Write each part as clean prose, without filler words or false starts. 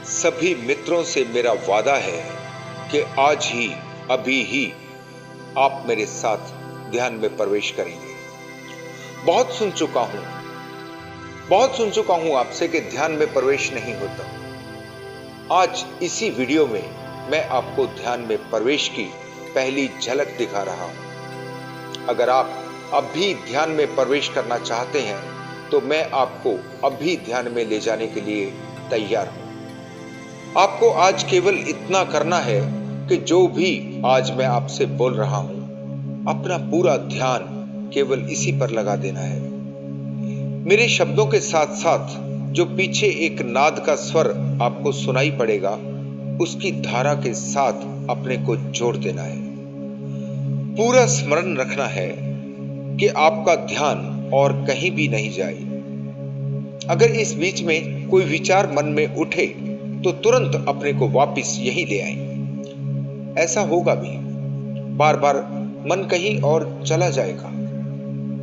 सभी मित्रों से मेरा वादा है कि आज ही, अभी ही आप मेरे साथ ध्यान में प्रवेश करेंगे। बहुत सुन चुका हूं, बहुत सुन चुका हूं आपसे कि ध्यान में प्रवेश नहीं होता। आज इसी वीडियो में मैं आपको ध्यान में प्रवेश की पहली झलक दिखा रहा हूं। अगर आप अभी ध्यान में प्रवेश करना चाहते हैं तो मैं आपको अभी ध्यान में ले जाने के लिए तैयार हूं। आपको आज केवल इतना करना है कि जो भी आज मैं आपसे बोल रहा हूं, अपना पूरा ध्यान केवल इसी पर लगा देना है। मेरे शब्दों के साथ साथ जो पीछे एक नाद का स्वर आपको सुनाई पड़ेगा, उसकी धारा के साथ अपने को जोड़ देना है। पूरा स्मरण रखना है कि आपका ध्यान और कहीं भी नहीं जाए। अगर इस बीच में कोई विचार मन में उठे तो तुरंत अपने को वापस यहीं ले आए। ऐसा होगा भी, बार बार मन कहीं और चला जाएगा,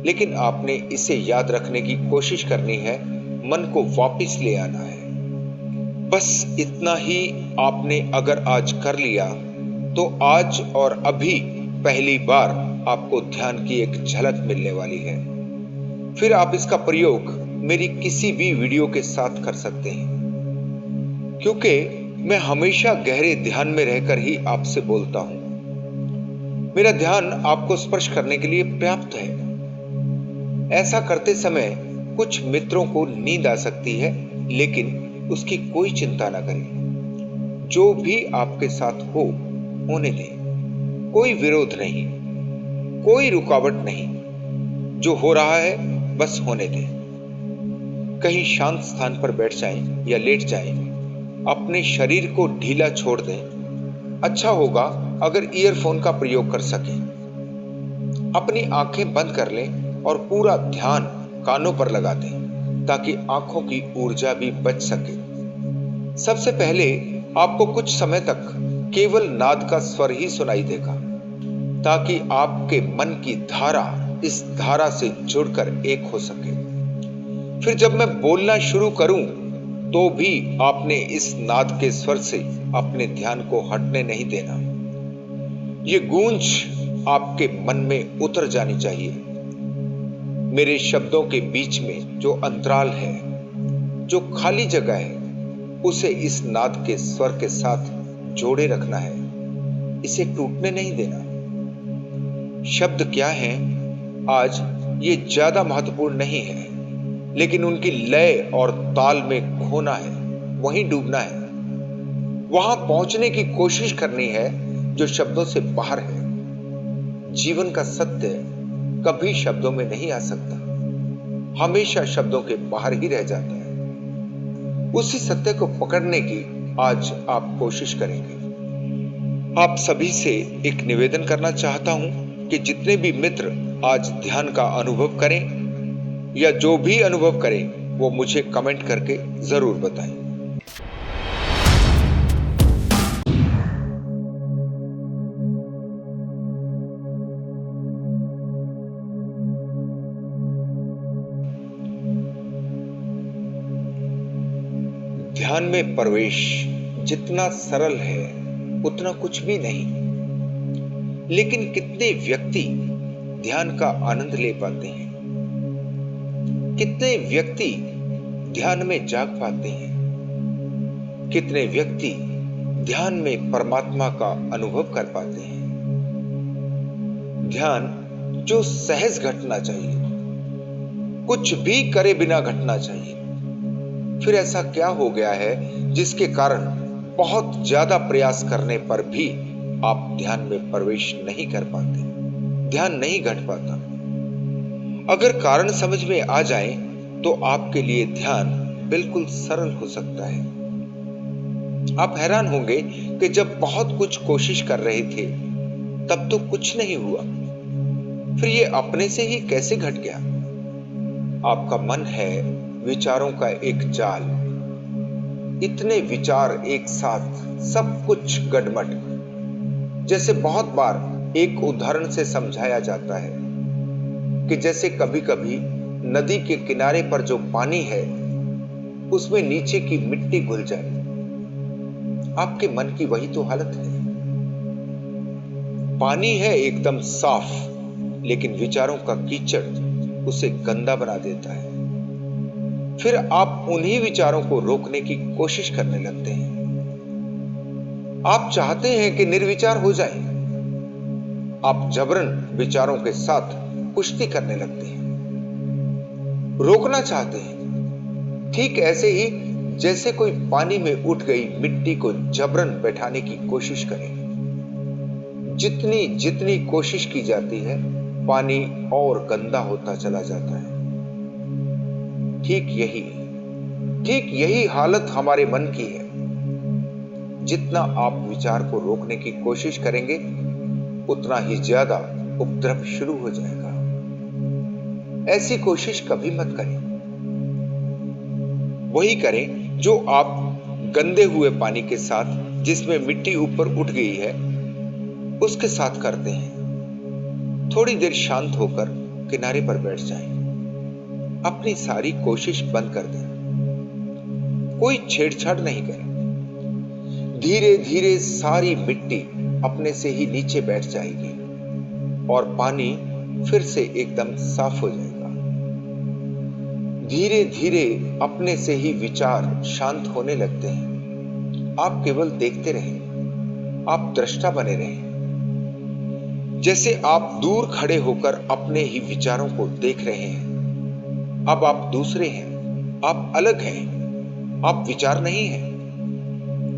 लेकिन आपने इसे याद रखने की कोशिश करनी है, मन को वापस ले आना है। बस इतना ही आपने अगर आज कर लिया तो आज और अभी पहली बार आपको ध्यान की एक झलक मिलने वाली है। फिर आप इसका प्रयोग मेरी किसी भी वीडियो के साथ कर सकते हैं, क्योंकि मैं हमेशा गहरे ध्यान में रहकर ही आपसे बोलता हूं। मेरा ध्यान आपको स्पर्श करने के लिए पर्याप्त है। ऐसा करते समय कुछ मित्रों को नींद आ सकती है, लेकिन उसकी कोई चिंता ना करें। जो भी आपके साथ हो, होने दें। कोई विरोध नहीं, कोई रुकावट नहीं। जो हो रहा है बस होने दें। कहीं शांत स्थान पर बैठ जाएं या लेट जाएं। अपने शरीर को ढीला छोड़ दें। अच्छा होगा अगर ईयरफोन का प्रयोग कर सकें। अपनी आंखें बंद कर लें और पूरा ध्यान कानों पर लगा दें, ताकि आंखों की ऊर्जा भी बच सके। सबसे पहले आपको कुछ समय तक केवल नाद का स्वर ही सुनाई देगा, ताकि आपके मन की धारा इस धारा से जुड़कर एक हो सके। फिर जब मैं बोलना शुरू करूं तो भी आपने इस नाद के स्वर से अपने ध्यान को हटने नहीं देना। ये गूंज आपके मन में उतर जानी चाहिए। मेरे शब्दों के बीच में जो अंतराल है, जो खाली जगह है, उसे इस नाद के स्वर के साथ जोड़े रखना है। इसे टूटने नहीं देना। शब्द क्या हैं आज ये ज्यादा महत्वपूर्ण नहीं है, लेकिन उनकी लय और ताल में खोना है, वहीं डूबना है। वहां पहुंचने की कोशिश करनी है जो शब्दों से बाहर है। जीवन का सत्य कभी शब्दों में नहीं आ सकता, हमेशा शब्दों के बाहर ही रह जाता है। उसी सत्य को पकड़ने की आज आप कोशिश करेंगे। आप सभी से एक निवेदन करना चाहता हूं कि जितने भी मित्र आज ध्यान का अनुभव करें या जो भी अनुभव करें, वो मुझे कमेंट करके जरूर बताएं। ध्यान में प्रवेश जितना सरल है उतना कुछ भी नहीं, लेकिन कितने व्यक्ति ध्यान का आनंद ले पाते हैं, कितने व्यक्ति ध्यान में जाग पाते हैं, कितने व्यक्ति ध्यान में परमात्मा का अनुभव कर पाते हैं। ध्यान जो सहज घटना चाहिए, कुछ भी करे बिना घटना चाहिए। फिर ऐसा क्या हो गया है जिसके कारण बहुत ज्यादा प्रयास करने पर भी आप ध्यान में प्रवेश नहीं कर पाते, ध्यान नहीं घट पाता? अगर कारण समझ में आ जाए तो आपके लिए ध्यान बिल्कुल सरल हो सकता है। आप हैरान होंगे कि जब बहुत कुछ कोशिश कर रहे थे तब तो कुछ नहीं हुआ, फिर ये अपने से ही कैसे घट गया? आपका मन है विचारों का एक जाल, इतने विचार एक साथ, सब कुछ गडमड। जैसे बहुत बार एक उदाहरण से समझाया जाता है कि जैसे कभी कभी नदी के किनारे पर जो पानी है उसमें नीचे की मिट्टी घुल जाए, आपके मन की वही तो हालत है। पानी है एकदम साफ, लेकिन विचारों का कीचड़ उसे गंदा बना देता है। फिर आप उन्हीं विचारों को रोकने की कोशिश करने लगते हैं। आप चाहते हैं कि निर्विचार हो जाए। आप जबरन विचारों के साथ कुश्ती करने लगते हैं, रोकना चाहते हैं। ठीक ऐसे ही जैसे कोई पानी में उठ गई मिट्टी को जबरन बैठाने की कोशिश करे। जितनी जितनी कोशिश की जाती है, पानी और गंदा होता चला जाता है। ठीक यही हालत हमारे मन की है। जितना आप विचार को रोकने की कोशिश करेंगे, उतना ही ज्यादा उपद्रव शुरू हो जाएगा। ऐसी कोशिश कभी मत करें। वही करें जो आप गंदे हुए पानी के साथ, जिसमें मिट्टी ऊपर उठ गई है, उसके साथ करते हैं। थोड़ी देर शांत होकर किनारे पर बैठ जाएं। अपनी सारी कोशिश बंद कर दें। कोई छेड़छाड़ नहीं करें। धीरे धीरे सारी मिट्टी अपने से ही नीचे बैठ जाएगी और पानी फिर से एकदम साफ हो जाएगा। धीरे धीरे अपने से ही विचार शांत होने लगते हैं। आप केवल देखते रहें। आप दृष्टा बने रहें। जैसे आप दूर खड़े होकर अपने ही विचारों को देख रहे हैं। अब आप दूसरे हैं। आप अलग हैं। आप विचार नहीं हैं।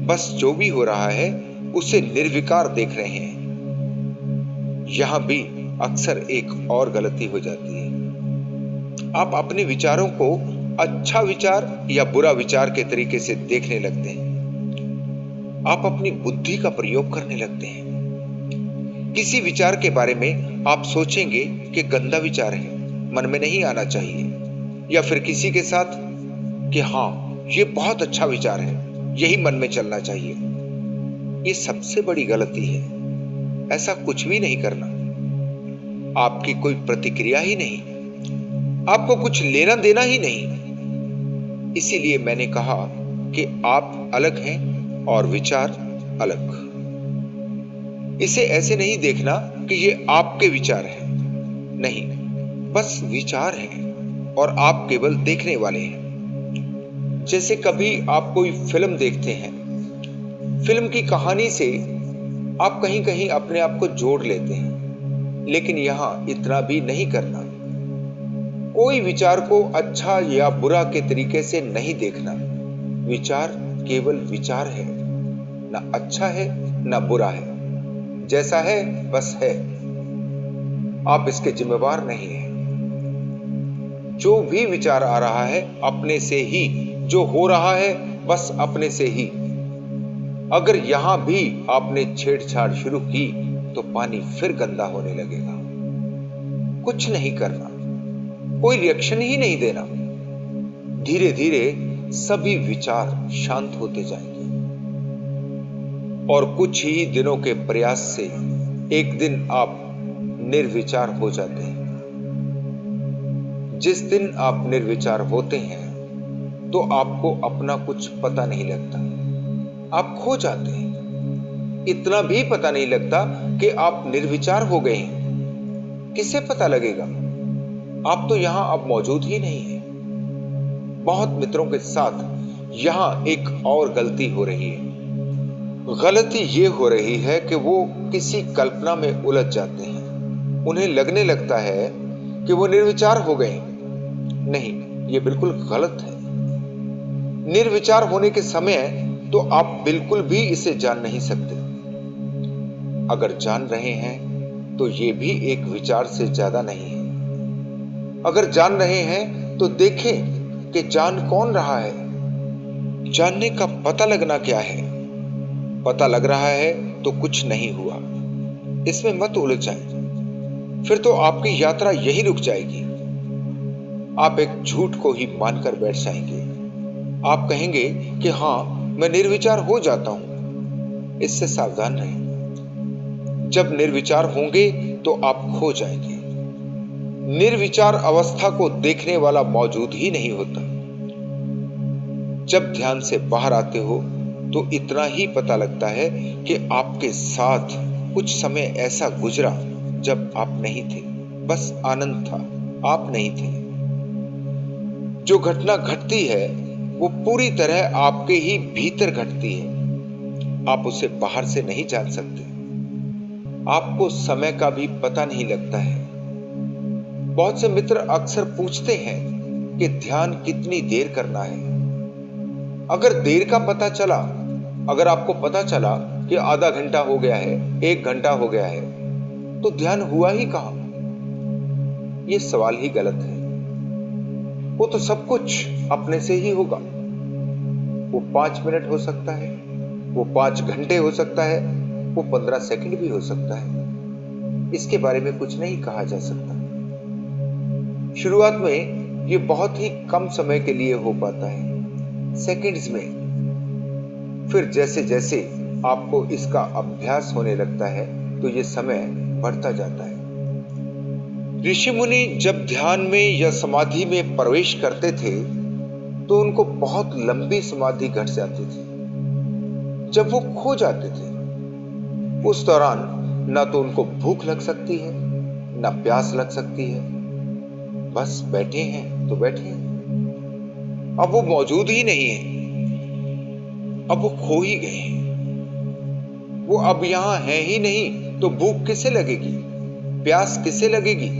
बस जो भी हो रहा है उसे निर्विकार देख रहे हैं। यहां भी अक्सर एक और गलती हो जाती है। आप अपने विचारों को अच्छा विचार या बुरा विचार के तरीके से देखने लगते हैं। आप अपनी बुद्धि का प्रयोग करने लगते हैं। किसी विचार के बारे में आप सोचेंगे कि गंदा विचार है, मन में नहीं आना चाहिए, या फिर किसी के साथ कि हां, ये बहुत अच्छा विचार है, यही मन में चलना चाहिए। ये सबसे बड़ी गलती है। ऐसा कुछ भी नहीं करना। आपकी कोई प्रतिक्रिया ही नहीं, आपको कुछ लेना देना ही नहीं। इसीलिए मैंने कहा कि आप अलग हैं और विचार अलग। इसे ऐसे नहीं देखना कि ये आपके विचार हैं। नहीं, बस विचार हैं और आप केवल देखने वाले हैं। जैसे कभी आप कोई फिल्म देखते हैं, फिल्म की कहानी से आप कहीं कहीं अपने आप को जोड़ लेते हैं, लेकिन यहां इतना भी नहीं करना। कोई विचार को अच्छा या बुरा के तरीके से नहीं देखना। विचार केवल विचार है, ना अच्छा है ना बुरा है। जैसा है बस है। आप इसके जिम्मेवार नहीं हैं। जो भी विचार आ रहा है अपने से ही, जो हो रहा है बस अपने से ही। अगर यहां भी आपने छेड़छाड़ शुरू की तो पानी फिर गंदा होने लगेगा। कुछ नहीं करना, कोई रिएक्शन ही नहीं देना। धीरे धीरे सभी विचार शांत होते जाएंगे और कुछ ही दिनों के प्रयास से एक दिन आप निर्विचार हो जाते हैं। जिस दिन आप निर्विचार होते हैं तो आपको अपना कुछ पता नहीं लगता। आप खो जाते हैं। इतना भी पता नहीं लगता कि आप निर्विचार हो गए हैं। किसे पता लगेगा? आप तो यहां अब मौजूद ही नहीं है। बहुत मित्रों के साथ यहां एक और गलती हो रही है। गलती ये हो रही है कि वो किसी कल्पना में उलझ जाते हैं। उन्हें लगने लगता है कि वो निर्विचार हो गए। नहीं, ये बिल्कुल गलत है। निर्विचार होने के समय तो आप बिल्कुल भी इसे जान नहीं सकते। अगर जान रहे हैं तो ये भी एक विचार से ज्यादा नहीं है। अगर जान रहे हैं तो देखें कि जान कौन रहा है। जानने का पता लगना क्या है? पता लग रहा है तो कुछ नहीं हुआ। इसमें मत उलझ जाएं। फिर तो आपकी यात्रा यही रुक जाएगी। आप एक झूठ को ही मानकर बैठ जाएंगे। आप कहेंगे कि हां, मैं निर्विचार हो जाता हूं। इससे सावधान रहें। जब निर्विचार होंगे तो आप खो जाएंगे। निर्विचार अवस्था को देखने वाला मौजूद ही नहीं होता। जब ध्यान से बाहर आते हो तो इतना ही पता लगता है कि आपके साथ कुछ समय ऐसा गुजरा जब आप नहीं थे, बस आनंद था, आप नहीं थे। जो घटना घटती है वो पूरी तरह आपके ही भीतर घटती है, आप उसे बाहर से नहीं जान सकते। आपको समय का भी पता नहीं लगता है। बहुत से मित्र अक्सर पूछते हैं कि ध्यान कितनी देर करना है। अगर देर का पता चला, अगर आपको पता चला कि आधा घंटा हो गया है, 1 घंटा हो गया है, तो ध्यान हुआ ही कहां? यह सवाल ही गलत है। वो तो सब कुछ अपने से ही होगा। वो 5 मिनट हो सकता है, वो 5 घंटे हो सकता है, वो 15 सेकंड भी हो सकता है। इसके बारे में कुछ नहीं कहा जा सकता। शुरुआत में ये बहुत ही कम समय के लिए हो पाता है, सेकंड्स में। फिर जैसे जैसे आपको इसका अभ्यास होने लगता है तो ये समय बढ़ता जाता है। ऋषि मुनि जब ध्यान में या समाधि में प्रवेश करते थे तो उनको बहुत लंबी समाधि घट जाती थी। जब वो खो जाते थे, उस दौरान ना तो उनको भूख लग सकती है, ना प्यास लग सकती है, बस बैठे हैं तो बैठे हैं। अब वो मौजूद ही नहीं है, अब वो खो ही गए हैं। वो अब यहां है ही नहीं तो भूख किसे लगेगी, प्यास किसे लगेगी?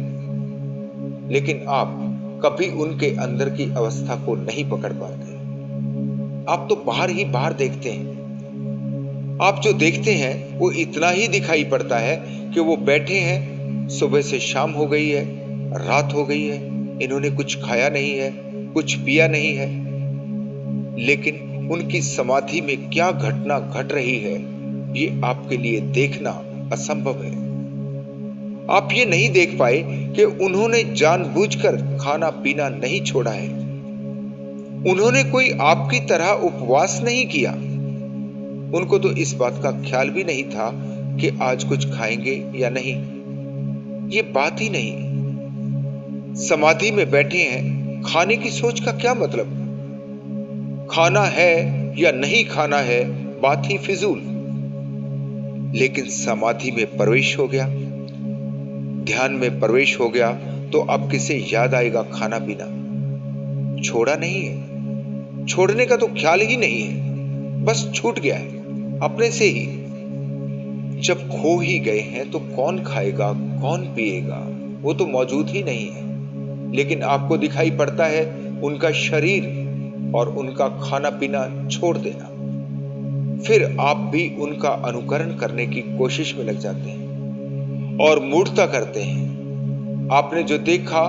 लेकिन आप कभी उनके अंदर की अवस्था को नहीं पकड़ पाते। आप तो बाहर ही बाहर देखते हैं। आप जो देखते हैं वो इतना ही दिखाई पड़ता है कि वो बैठे हैं, सुबह से शाम हो गई है, रात हो गई है, इन्होंने कुछ खाया नहीं है, कुछ पिया नहीं है। लेकिन उनकी समाधि में क्या घटना घट रही है, ये आपके लिए देखना असंभव है। आप ये नहीं देख पाए कि उन्होंने जानबूझकर खाना पीना नहीं छोड़ा है। उन्होंने कोई आपकी तरह उपवास नहीं किया। उनको तो इस बात का ख्याल भी नहीं था कि आज कुछ खाएंगे या नहीं। ये बात ही नहीं। समाधि में बैठे हैं, खाने की सोच का क्या मतलब? खाना है या नहीं खाना है, बात ही फिजूल। लेकिन समाधि में प्रवेश हो गया, ध्यान में प्रवेश हो गया तो अब किसे याद आएगा खाना पीना? छोड़ा नहीं है, छोड़ने का तो ख्याल ही नहीं है, बस छूट गया है अपने से ही। जब खो ही गए हैं तो कौन खाएगा, कौन पिएगा? वो तो मौजूद ही नहीं है। लेकिन आपको दिखाई पड़ता है उनका शरीर और उनका खाना पीना छोड़ देना। फिर आप भी उनका अनुकरण करने की कोशिश में लग जाते हैं और मूढ़ता करते हैं। आपने जो देखा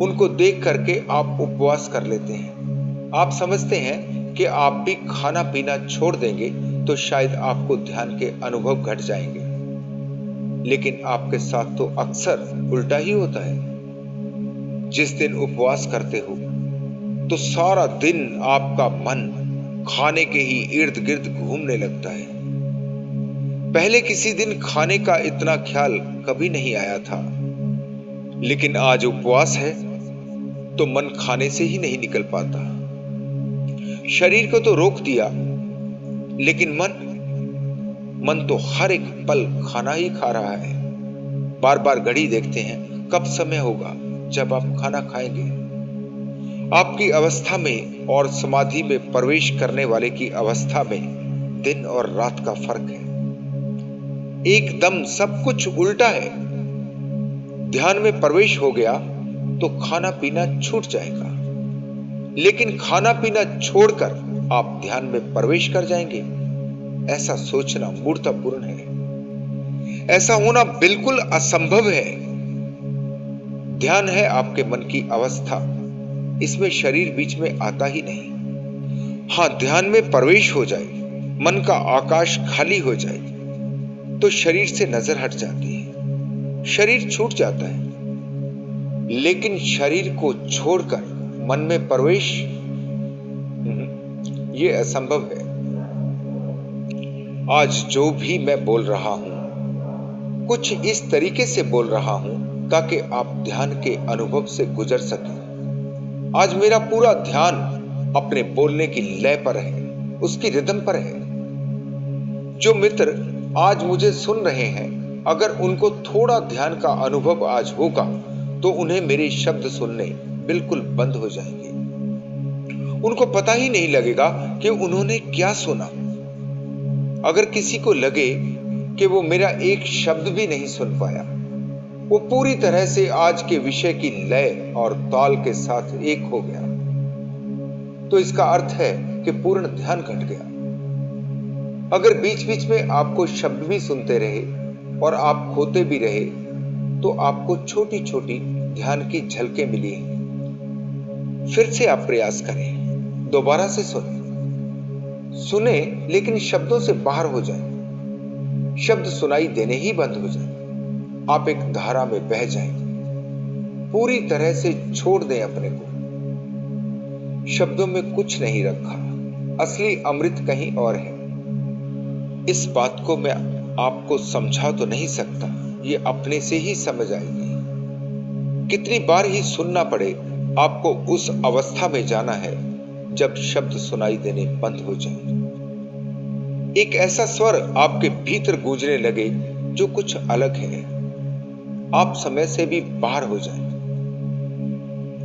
उनको देख करके आप उपवास कर लेते हैं। आप समझते हैं कि आप भी खाना पीना छोड़ देंगे तो शायद आपको ध्यान के अनुभव घट जाएंगे। लेकिन आपके साथ तो अक्सर उल्टा ही होता है। जिस दिन उपवास करते हो तो सारा दिन आपका मन खाने के ही इर्द गिर्द घूमने लगता है। पहले किसी दिन खाने का इतना ख्याल कभी नहीं आया था, लेकिन आज उपवास है तो मन खाने से ही नहीं निकल पाता। शरीर को तो रोक दिया, लेकिन मन तो हर एक पल खाना ही खा रहा है। बार बार घड़ी देखते हैं, कब समय होगा जब आप खाना खाएंगे। आपकी अवस्था में और समाधि में प्रवेश करने वाले की अवस्था में दिन और रात का फर्क है। एकदम सब कुछ उल्टा है। ध्यान में प्रवेश हो गया तो खाना पीना छूट जाएगा, लेकिन खाना पीना छोड़कर आप ध्यान में प्रवेश कर जाएंगे, ऐसा सोचना मूर्खतापूर्ण है। ऐसा होना बिल्कुल असंभव है। ध्यान है आपके मन की अवस्था, इसमें शरीर बीच में आता ही नहीं। हां, ध्यान में प्रवेश हो जाए, मन का आकाश खाली हो जाए तो शरीर से नजर हट जाती है, शरीर छूट जाता है। लेकिन शरीर को छोड़कर मन में प्रवेश, ये असंभव है। आज जो भी मैं बोल रहा हूं, कुछ इस तरीके से बोल रहा हूं ताकि आप ध्यान के अनुभव से गुजर सकें। आज मेरा पूरा ध्यान अपने बोलने की लय पर है। उसकी रिदम पर है। जो मित्र आज मुझे सुन रहे हैं, अगर उनको थोड़ा ध्यान का अनुभव आज होगा तो उन्हें मेरे शब्द सुनने बिल्कुल बंद हो जाएंगे। उनको पता ही नहीं लगेगा कि उन्होंने क्या सुना। अगर किसी को लगे कि वो मेरा एक शब्द भी नहीं सुन पाया, वो पूरी तरह से आज के विषय की लय और ताल के साथ एक हो गया, तो इसका अर्थ है कि पूर्ण ध्यान घट गया। अगर बीच बीच में आपको शब्द भी सुनते रहे और आप खोते भी रहे, तो आपको छोटी छोटी ध्यान की झलकें मिली हैं। फिर से आप प्रयास करें, दोबारा से सुने, लेकिन शब्दों से बाहर हो जाएं। शब्द सुनाई देने ही बंद हो जाएं। आप एक धारा में बह जाएं। पूरी तरह से छोड़ दें अपने को। शब्दों में कुछ नहीं रखा, असली अमृत कहीं और है। इस बात को मैं आपको समझा तो नहीं सकता, ये अपने से ही समझ आएगी। कितनी बार ही सुनना पड़े, आपको उस अवस्था में जाना है जब शब्द सुनाई देने बंद हो जाए। एक ऐसा स्वर आपके भीतर गूंजने लगे जो कुछ अलग है। आप समय से भी बाहर हो जाएं।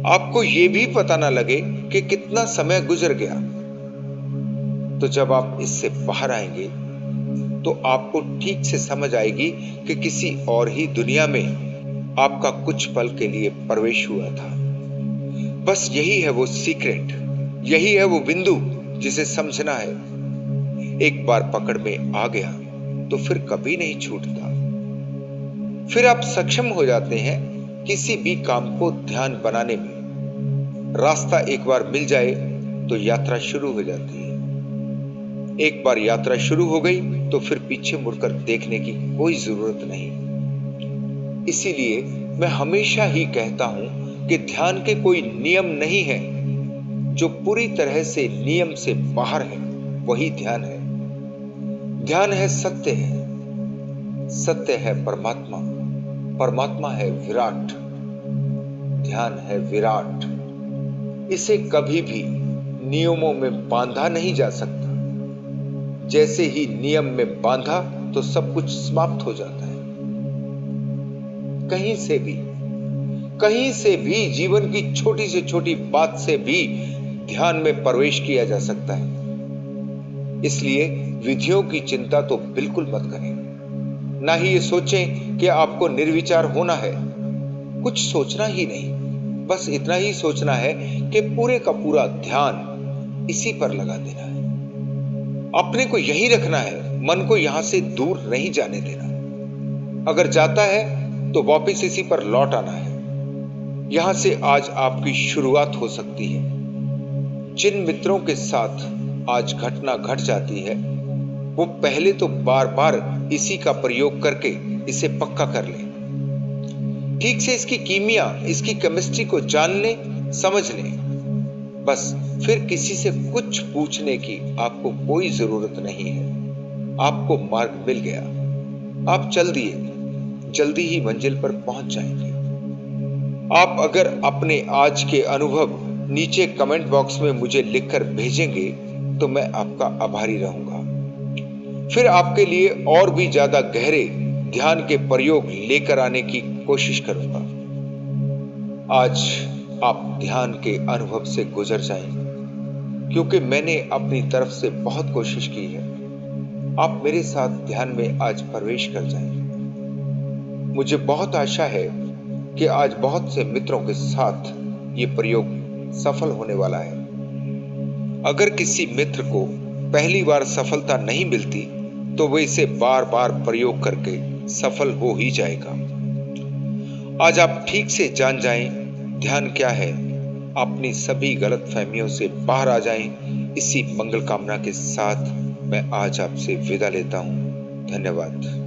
आपको यह भी पता ना लगे कि कितना समय गुजर गया। तो जब आप इससे बाहर आएंगे तो आपको ठीक से समझ आएगी कि किसी और ही दुनिया में आपका कुछ पल के लिए प्रवेश हुआ था। बस यही है वो सीक्रेट, यही है वो बिंदु जिसे समझना है। एक बार पकड़ में आ गया तो फिर कभी नहीं छूटता। फिर आप सक्षम हो जाते हैं किसी भी काम को ध्यान बनाने में। रास्ता एक बार मिल जाए तो यात्रा शुरू हो जाती है। एक बार यात्रा शुरू हो गई तो फिर पीछे मुड़कर देखने की कोई जरूरत नहीं। इसीलिए मैं हमेशा ही कहता हूं कि ध्यान के कोई नियम नहीं है। जो पूरी तरह से नियम से बाहर है वही ध्यान है। ध्यान है सत्य है, सत्य है परमात्मा, परमात्मा है विराट, ध्यान है विराट। इसे कभी भी नियमों में बांधा नहीं जा सकता। जैसे ही नियम में बांधा तो सब कुछ समाप्त हो जाता है। कहीं से भी जीवन की छोटी से छोटी बात से भी ध्यान में प्रवेश किया जा सकता है। इसलिए विधियों की चिंता तो बिल्कुल मत करें। ना ही ये सोचें कि आपको निर्विचार होना है। कुछ सोचना ही नहीं, बस इतना ही सोचना है कि पूरे का पूरा ध्यान इसी पर लगा देना है। अपने को यही रखना है, मन को यहां से दूर नहीं जाने देना। अगर जाता है तो वापस इसी पर लौट आना है। यहां से आज आपकी शुरुआत हो सकती है। जिन मित्रों के साथ आज घटना घट जाती है, वो पहले तो बार बार इसी का प्रयोग करके इसे पक्का कर लें। ठीक से इसकी कीमिया, इसकी केमिस्ट्री को जान लें, समझ लें। बस फिर किसी से कुछ पूछने की आपको कोई जरूरत नहीं है। आपको मार्ग मिल गया। आप चल दिए, जल्दी ही मंजिल पर पहुंच जाएंगे। आप अगर अपने आज के अनुभव नीचे कमेंट बॉक्स में मुझे लिखकर भेजेंगे तो मैं आपका आभारी रहूंगा। फिर आपके लिए और भी ज्यादा गहरे ध्यान के प्रयोग लेकर आने की कोशिश करूंगा। आज आप ध्यान के अनुभव से गुजर जाएंगे, क्योंकि मैंने अपनी तरफ से बहुत कोशिश की है। आप मेरे साथ ध्यान में आज प्रवेश कर जाएंगे। मुझे बहुत आशा है कि आज बहुत से मित्रों के साथ ये प्रयोग सफल होने वाला है। अगर किसी मित्र को पहली बार सफलता नहीं मिलती तो वो इसे बार बार प्रयोग करके सफल हो ही जाएगा। आज आप ठीक से जान जाएं ध्यान क्या है, अपनी सभी गलत फहमियों से बाहर आ जाएं। इसी मंगल कामना के साथ मैं आज आपसे विदा लेता हूं। धन्यवाद।